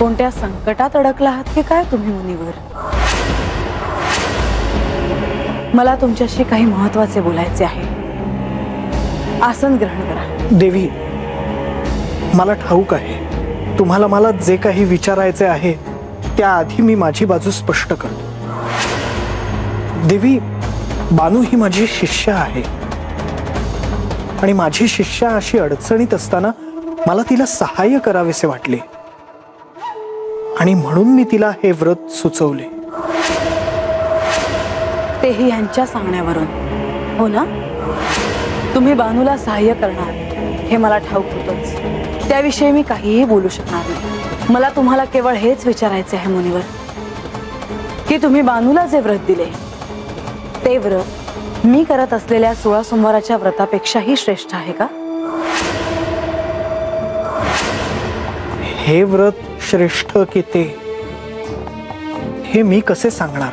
कोणत्या संकटात अडकला आहात की काय तुम्ही मुनिवर? मला तुमच्याशी काही महत्त्वाचे बोलायचे आहे. आसन ग्रहण करा. देवी, मला ठाऊक आहे तुम्हाला मला जे काही विचारायचे आहे त्याआधी मी माझी बाजू स्पष्ट करतो. देवी, बानू ही माझी शिष्य आहे आणि माझी शिष्या अशी अडचणीत असताना मला तिला सहाय्य करावेसे वाटले आणि म्हणून मी तिला हे व्रत सुचवले. तेही यांच्या सांगण्यावरून, हो ना? तुम्ही बानूला सहाय्य करणार हे मला ठाऊक होतंच. त्याविषयी मी काहीही बोलू शकणार नाही. मला तुम्हाला केवळ हेच विचारायचे आहे मुनिवर की तुम्ही बानूला जे व्रत दिले ते व्रत मी करत असलेल्या 16 सोमवाराच्या व्रतापेक्षाही श्रेष्ठ आहे का? हे व्रत श्रेष्ठ की ते हे मी कसे सांगणार?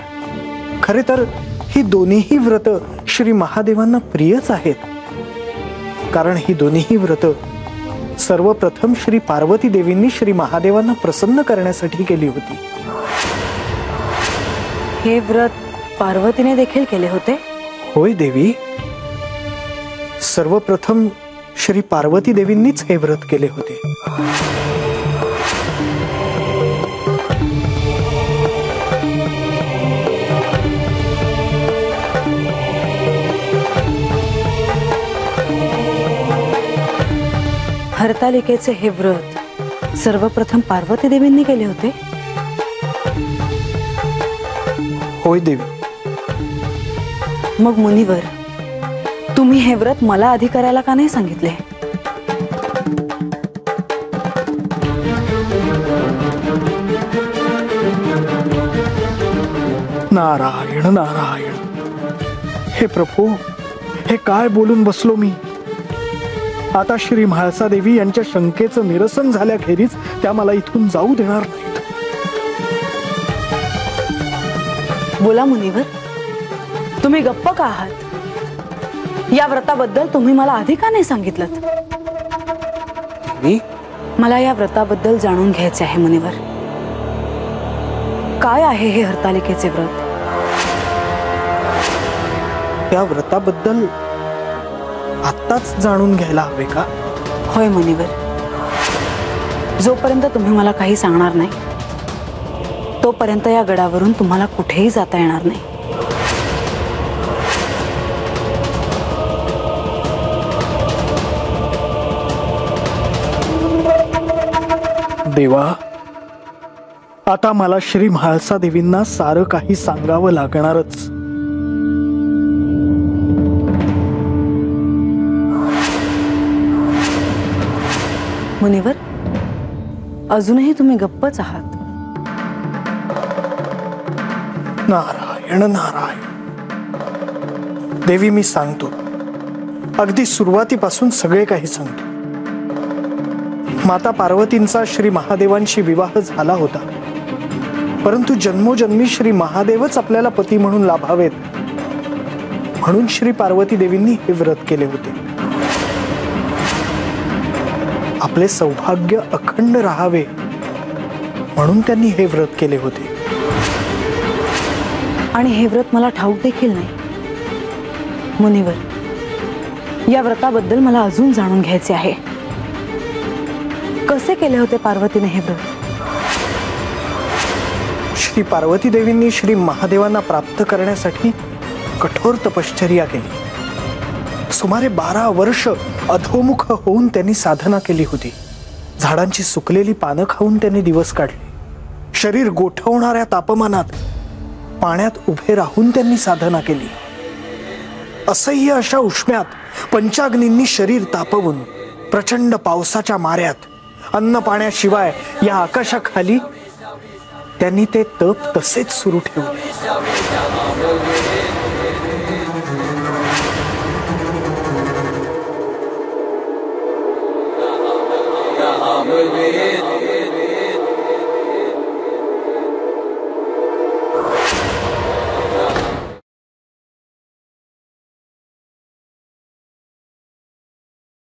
खरे तर ही दोन्हीही व्रत श्री महादेवांना प्रियच आहेत, कारण ही दोन्हीही व्रत सर्वप्रथम श्री पार्वती देवींनी श्री महादेवांना प्रसन्न करण्यासाठी केली होती. हे व्रत पार्वतीने देखील केले होते? होय देवी, सर्वप्रथम श्री पार्वती देवींनीच हे व्रत केले होते. हरतालिकेचे हे व्रत सर्वप्रथम पार्वती देवींनी केले होते? होय देवी. मग मुनिवर, तुम्ही हे व्रत मला आधी करायला का नाही सांगितले? नारायण नारायण. हे प्रभू, हे काय बोलून बसलो मी? आता श्री म्हाळसा देवी यांच्या शंकेचं निरसन झाल्याखेरीज त्या मला इथून जाऊ देणार नाहीत. बोला मुनिवर, तुम्ही गप्प का आहात? या व्रताबद्दल तुम्ही मला आधी का नाही सांगितलं? मला या व्रताबद्दल जाणून घ्यायचे आहे मुनिवर. काय आहे हे हरतालिकेचे व्रत? या व्रताबद्दल आत्ताच जाणून घ्यायला हवे का? होय मुनिवर. जोपर्यंत तुम्ही मला काही सांगणार नाही तोपर्यंत या गडावरून तुम्हाला कुठेही जाता येणार नाही. देवा, आता मला श्री म्हाळसा देवींना सारं काही सांगावं लागणारच. मुनिवर, अजूनही तुम्ही गप्पच आहात. नारायण नारायण. देवी, मी सांगतो, अगदी सुरुवातीपासून सगळे काही सांगतो. माता पार्वतींचा श्री महादेवांशी विवाह झाला होता, परंतु जन्मोजन्मी श्री महादेवच आपल्याला पती म्हणून लाभावेत म्हणून श्री पार्वती देवींनी हे व्रत केले होते. आपले सौभाग्य अखंड राहावे म्हणून त्यांनी हे व्रत केले होते. आणि हे व्रत मला ठाऊक देखील नाही. मुनिवर, या व्रताबद्दल मला अजून जाणून घ्यायचे आहे. कसे केले होते पार्वतीने हे व्रत? श्री पार्वती देवींनी श्री महादेवांना प्राप्त करण्यासाठी कठोर तपश्चर्या केली. सुमारे 12 वर्ष अधोमुख होऊन त्यांनी साधना केली होती. झाडांची सुकलेली पानं खाऊन त्यांनी दिवस काढले. शरीर गोठवणाऱ्या तापमानात पाण्यात उभे राहून त्यांनी साधना केली. असह्य अशा उष्म्यात पंचाग्नींनी शरीर तापवून प्रचंड पावसाच्या माऱ्यात अन्न पाण्याशिवाय या आकाशाखाली त्यांनी ते तप तसेच सुरू ठेवले.